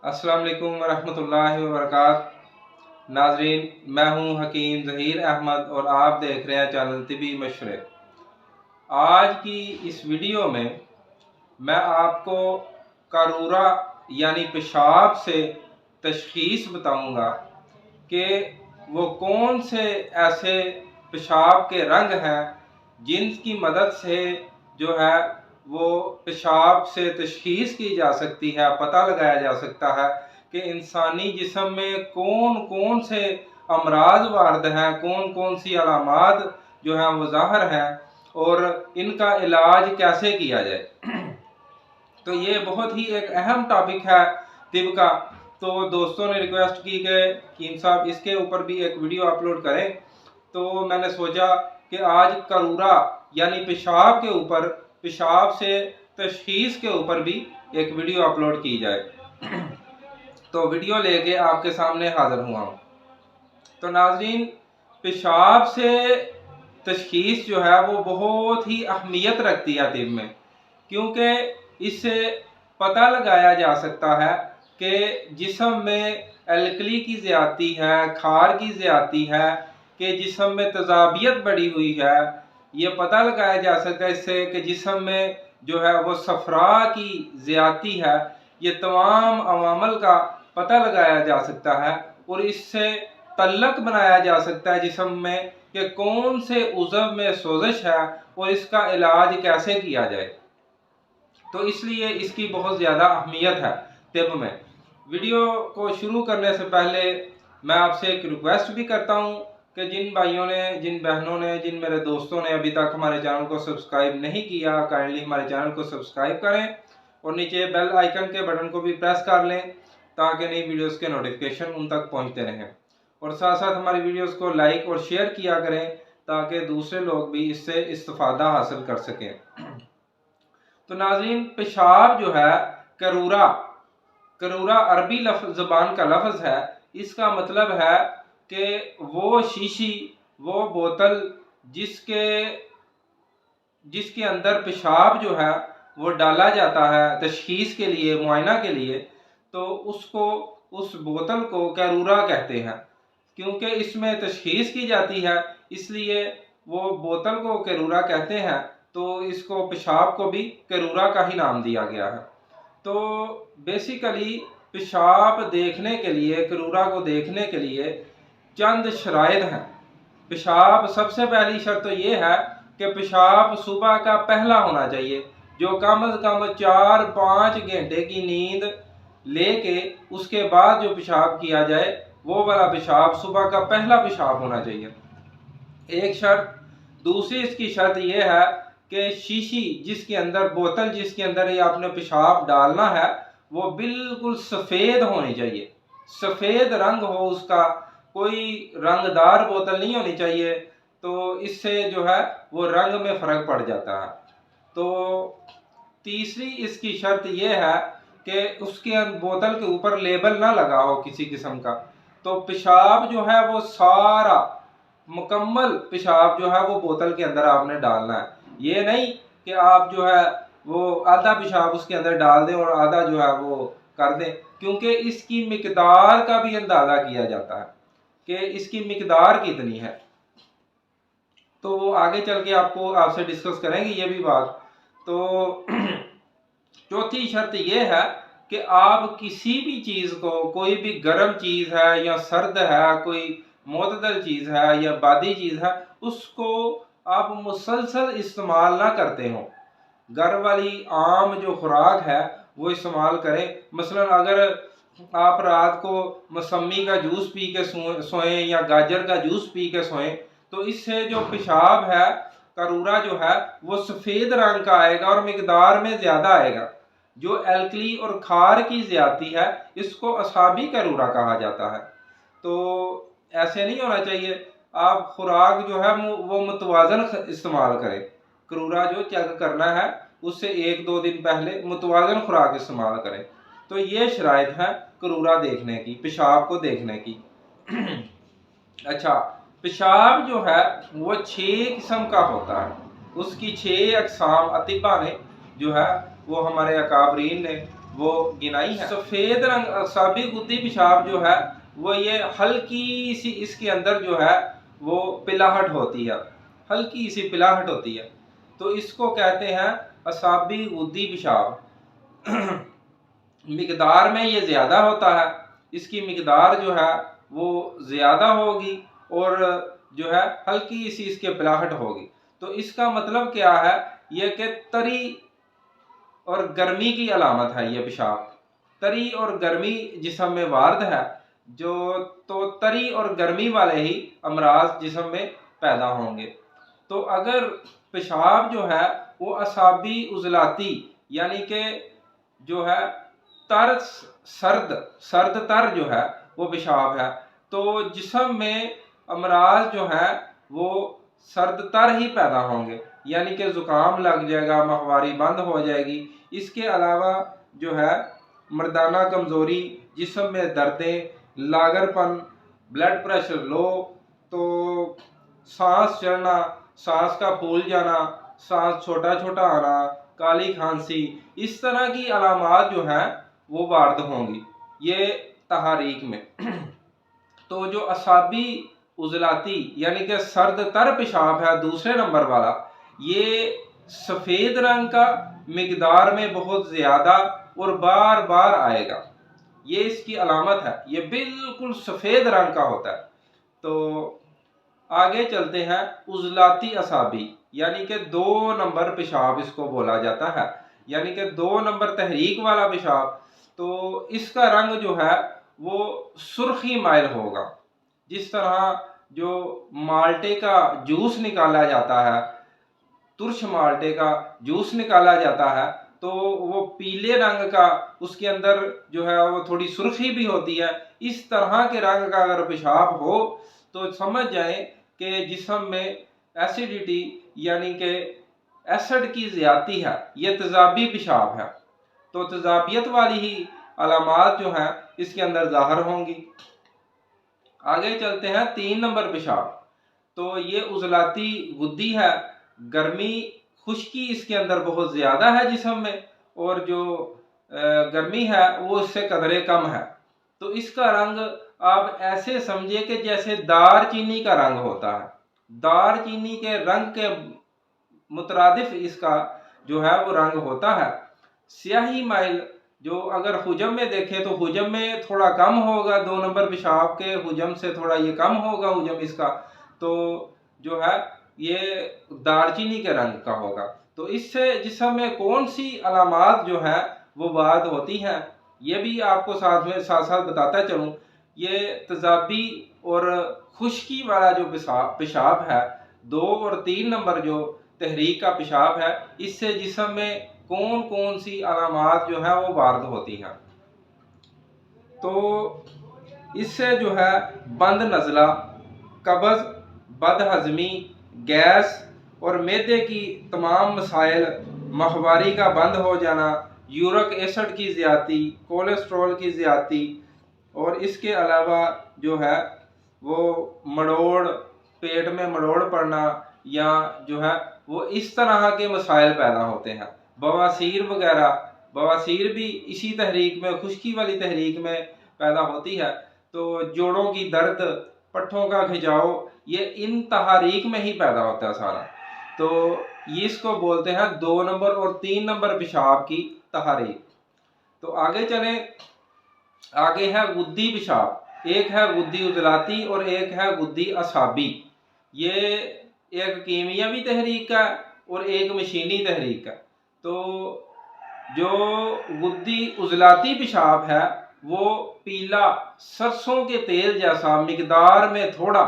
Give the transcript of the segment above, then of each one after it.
अस्सलाम वालेकुम वरहमतुल्लाहि वबरकात। नाजरीन, मैं हूं हकीम ज़हीर अहमद और आप देख रहे हैं चैनल तिबी मशवरे। आज की इस वीडियो में मैं आपको कारूरा यानी पेशाब से तशख़ीस बताऊंगा कि वो कौन से ऐसे पेशाब के रंग हैं जिनकी मदद से जो है वो पेशाब से तशख़ीस की जा सकती है, पता लगाया जा सकता है कि इंसानी जिस्म में कौन कौन से अमराज वारद हैं, कौन कौन सी अलामात जो हैं वो ज़ाहिर हैं और इनका इलाज कैसे किया जाए। तो ये बहुत ही एक अहम टॉपिक है तिब का। तो दोस्तों ने रिक्वेस्ट की कि कीम साहब इसके ऊपर भी एक वीडियो अपलोड करें, तो मैंने सोचा कि आज कारूरा यानी पेशाब के ऊपर, पेशाब से तशख़ीस के ऊपर भी एक वीडियो अपलोड की जाए। तो वीडियो लेके आपके सामने हाज़िर हुआ हूँ। तो नाज़रीन, पेशाब से तशख़ीस जो है वो बहुत ही अहमियत रखती है तिब में, क्योंकि इससे पता लगाया जा सकता है कि जिस्म में एल्कली की ज़्यादती है, खार की ज़्यादती है, कि जिस्म में तज़ाबियत बढ़ी हुई है। ये पता लगाया जा सकता है इससे कि जिस्म में जो है वो सफ़रा की ज़्यादती है। ये तमाम अवामल का पता लगाया जा सकता है और इससे तल्लक बनाया जा सकता है जिस्म में कि कौन से उज़व में सोजिश है और इसका इलाज कैसे किया जाए। तो इसलिए इसकी बहुत ज़्यादा अहमियत है तिब में। वीडियो को शुरू करने से पहले मैं आपसे एक रिक्वेस्ट भी करता हूँ कि जिन भाइयों ने, जिन बहनों ने, जिन मेरे दोस्तों ने अभी तक हमारे चैनल को सब्सक्राइब नहीं किया, काइंडली हमारे चैनल को सब्सक्राइब करें और नीचे बेल आइकन के बटन को भी प्रेस कर लें ताकि नई वीडियोस के नोटिफिकेशन उन तक पहुँचते रहें। और साथ साथ हमारी वीडियोस को लाइक और शेयर किया करें ताकि दूसरे लोग भी इससे इस्तिफादा हासिल कर सकें। तो नाज़रीन, पेशाब जो है करूरा, करूरा अरबी ज़बान का लफ्ज़ है। इसका मतलब है कि वो शीशी, वो बोतल जिसके अंदर पेशाब जो है वो डाला जाता है तशख़ीस के लिए, मुआयना के लिए, तो उसको, उस बोतल को करूरा कहते हैं। क्योंकि इसमें तशख़ीस की जाती है इसलिए वो बोतल को करूरा कहते हैं। तो इसको, पेशाब को भी करूरा का ही नाम दिया गया है। तो बेसिकली पेशाब देखने के लिए, करूरा को देखने के लिए चंद शराइत हैं। पेशाब, सबसे पहली शर्त तो ये है कि पेशाब सुबह का पहला होना चाहिए, जो कम से कम 4-5 घंटे की नींद लेके उसके बाद जो पेशाब किया जाए वो वाला पेशाब सुबह का पहला पेशाब होना चाहिए, एक शर्त। दूसरी इसकी शर्त यह है कि शीशी जिसके अंदर, बोतल जिसके अंदर ये आपने पेशाब डालना है वो बिल्कुल सफ़ेद होनी चाहिए, सफ़ेद रंग हो उसका, कोई रंगदार बोतल नहीं होनी चाहिए। तो इससे जो है वो रंग में फ़र्क पड़ जाता है। तो तीसरी इसकी शर्त यह है कि उसके बोतल के ऊपर लेबल ना लगा हो किसी किस्म का। तो पेशाब जो है वो सारा मुकम्मल पेशाब जो है वो बोतल के अंदर आपने डालना है। ये नहीं कि आप जो है वो आधा पेशाब उसके अंदर डाल दें और आधा जो है वो कर दें, क्योंकि इसकी मिकदार का भी अंदाज़ा किया जाता है कि इसकी मिकदार कितनी है। तो वो आगे चल के आपसे डिस्कस करेंगे ये भी बात। तो चौथी शर्त ये है कि आप किसी भी चीज़ को, कोई भी गर्म चीज़ है या सर्द है, कोई मोतदल चीज़ है या बादी चीज़ है, उसको आप मुसलसल इस्तेमाल ना करते हो। घर वाली आम जो खुराक है वो इस्तेमाल करें। मसलन अगर आप रात को मौसमी का जूस पी के सोएं या गाजर का जूस पी के सोएं, तो इससे जो पेशाब है, करूरा जो है वो सफ़ेद रंग का आएगा और मिकदार में ज़्यादा आएगा। जो एल्कली और खार की ज़्यादती है इसको असाबी करूरा कहा जाता है। तो ऐसे नहीं होना चाहिए। आप खुराक जो है वो मुतवाज़न इस्तेमाल करें। करूरा जो चेक करना है उससे 1-2 दिन पहले मुतवाज़न खुराक इस्तेमाल करें। तो ये शराइत है करूरा देखने की, पेशाब को देखने की। अच्छा, पेशाब जो है वो 6 किस्म का होता है। उसकी 6 अक़साम अतिबा ने जो है वो, हमारे अकाबरीन ने वो गिनाई है। सफ़ेद रंग असाबी गुद्दी पेशाब जो है वो ये हल्की सी इसके अंदर जो है वो पिलाहट होती है, हल्की सी पिलाहट होती है, तो इसको कहते हैं असाबी गुद्दी पेशाब। मिकदार में ये ज़्यादा होता है, इसकी मिकदार जो है वो ज़्यादा होगी और जो है हल्की सी इसके पिलाहट होगी। तो इसका मतलब क्या है, ये कि तरी और गर्मी की अलामत है ये पेशाब। तरी और गर्मी जिस्म में वारद है जो, तो तरी और गर्मी वाले ही अमराज जिस्म में पैदा होंगे। तो अगर पेशाब जो है वो असाबी उजलाती यानी कि जो है तर सर्द तर जो है वो पेशाब है, तो जिस्म में अमराज जो है वो सर्द तर ही पैदा होंगे, यानी कि ज़ुकाम लग जाएगा, माहवारी बंद हो जाएगी। इसके अलावा जो है मर्दाना कमज़ोरी, जिस्म में दर्दें, लागरपन, ब्लड प्रेशर लो, तो सांस चढ़ना, सांस का फूल जाना, सांस छोटा छोटा आना, काली खांसी, इस तरह की अलामात जो हैं वो वारद होंगी ये तहारीक में। तो जो असाबी उजलाती यानी कि सर्द तर पेशाब है दूसरे नंबर वाला, ये सफ़ेद रंग का मिकदार में बहुत ज़्यादा और बार बार आएगा, ये इसकी अलामत है, ये बिल्कुल सफ़ेद रंग का होता है। तो आगे चलते हैं, उजलाती असाबी यानी कि 2 नंबर पेशाब इसको बोला जाता है, यानी कि 2 नंबर तहरीक वाला पेशाब। तो इसका रंग जो है वो सुर्खी माइल होगा, जिस तरह जो माल्टे का जूस निकाला जाता है, तुर्श माल्टे का जूस निकाला जाता है, तो वो पीले रंग का उसके अंदर जो है वो थोड़ी सुर्खी भी होती है। इस तरह के रंग का अगर पेशाब हो तो समझ जाएं कि जिस्म में एसिडिटी यानी कि एसिड की ज़्यादती है, ये तेज़ाबी पेशाब है। तो तेज़ाबियत वाली ही अलामात जो हैं इसके अंदर ज़ाहिर होंगी। आगे चलते हैं 3 नंबर पेशाब। तो ये उजलाती गुद्दी है, गर्मी खुश्की इसके अंदर बहुत ज़्यादा है जिस्म में, और जो गर्मी है वो इससे कदरे कम है। तो इसका रंग आप ऐसे समझिए कि जैसे दार चीनी का रंग होता है, दार चीनी के रंग के मुतरादिफ इसका जो है वो रंग होता है। स्याही माइल जो अगर हुजम में देखें तो हुजम में थोड़ा कम होगा, 2 नंबर पेशाब के हुजम से थोड़ा ये कम होगा हुजम इसका, तो जो है ये दारचीनी के रंग का होगा। तो इससे जिस्म में कौन सी अलामात जो है वो वारद होती हैं ये भी आपको साथ साथ बताता चलूँ। ये तेज़ाबी और खुश्की वाला जो पेशाब है, 2 और 3 नंबर जो तहरीक का पेशाब है, इससे जिस्म में कौन कौन सी अलामात जो है वो वारद होती हैं। तो इससे जो है बंद नज़ला, कब्ज़, बदहज़मी, गैस और मैदे की तमाम मसाइल, माहवारी का बंद हो जाना, यूरिक एसिड की ज़्यादती, कोलेस्ट्रॉल की ज़्यादती, और इसके अलावा जो है वो मड़ोड़, पेट में मड़ोड़ पड़ना, या जो है वो इस तरह के मसाइल पैदा होते हैं। बवासीर वगैरह, बवासीर भी इसी तहरीक में, खुश्की वाली तहरीक में पैदा होती है। तो जोड़ों की दर्द, पट्ठों का खिंचाव, ये इन तहारीक में ही पैदा होता है सारा। तो ये इसको बोलते हैं 2 नंबर और 3 नंबर पेशाब की तहारीक। तो आगे चलें, आगे है गुद्दी पेशाब। एक है गुद्दी उजलाती और एक है गुद्दी असाबी। ये एक कीमियावी तहरीक का और एक मशीनी तहरीक का। तो जो गुद्दी उजलाती पेशाब है वो पीला सरसों के तेल जैसा मिकदार में थोड़ा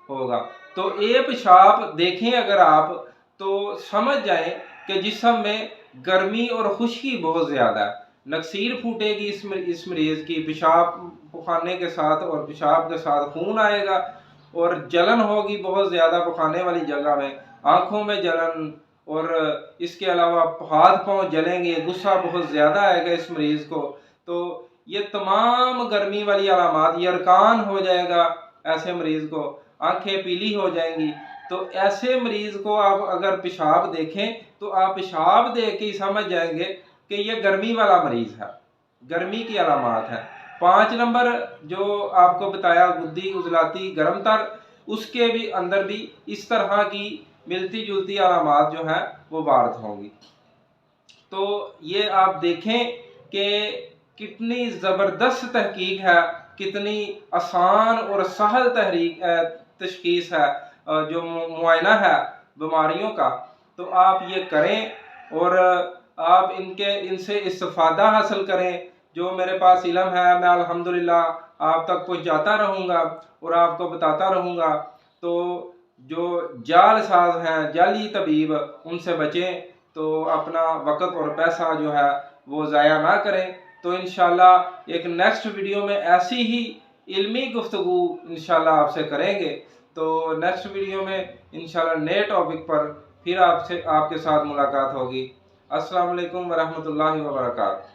होगा। तो ये पेशाब देखें अगर आप तो समझ जाएं कि जिस्म में गर्मी और खुश्की बहुत ज़्यादा है, नक्सीर फूटेगी इस मरीज़ की, पेशाब खाने के साथ और पेशाब के साथ खून आएगा और जलन होगी बहुत ज़्यादा पखाने वाली जगह में, आँखों में जलन, और इसके अलावा हाथ पांव जलेंगे, गुस्सा बहुत ज़्यादा आएगा इस मरीज़ को। तो ये तमाम गर्मी वाली अलामात, यरकान हो जाएगा ऐसे मरीज़ को, आंखें पीली हो जाएंगी। तो ऐसे मरीज़ को आप अगर पेशाब देखें तो आप पेशाब देख के ही समझ जाएंगे कि ये गर्मी वाला मरीज़ है। गर्मी की अलामात है। 5 नंबर जो आपको बताया गुद्दी उजलाती गर्म तर, उसके भी अंदर भी इस तरह की मिलती जुलती अलामात जो है वो वारद होंगी। तो ये आप देखें कि कितनी ज़बरदस्त तहकीक है, कितनी आसान और सहल तशखीस है जो मुआयना है बीमारियों का। तो आप ये करें और आप इनसे इस्तिफ़ादा हासिल करें। जो मेरे पास इल्म है मैं अल्हम्दुलिल्लाह आप तक पहुँचाता रहूँगा और आपको बताता रहूँगा। तो जो जालसाज हैं, जाली तबीब, उनसे बचें, तो अपना वक़्त और पैसा जो है वो ज़ाया ना करें। तो इंशाल्लाह एक नेक्स्ट वीडियो में ऐसी ही इल्मी गुफ्तगू इंशाल्लाह आपसे करेंगे। तो नेक्स्ट वीडियो में इंशाल्लाह नए टॉपिक पर फिर आपके साथ मुलाकात होगी। अस्सलाम वालेकुम वरहमतुल्लाहि वबरकातुहू।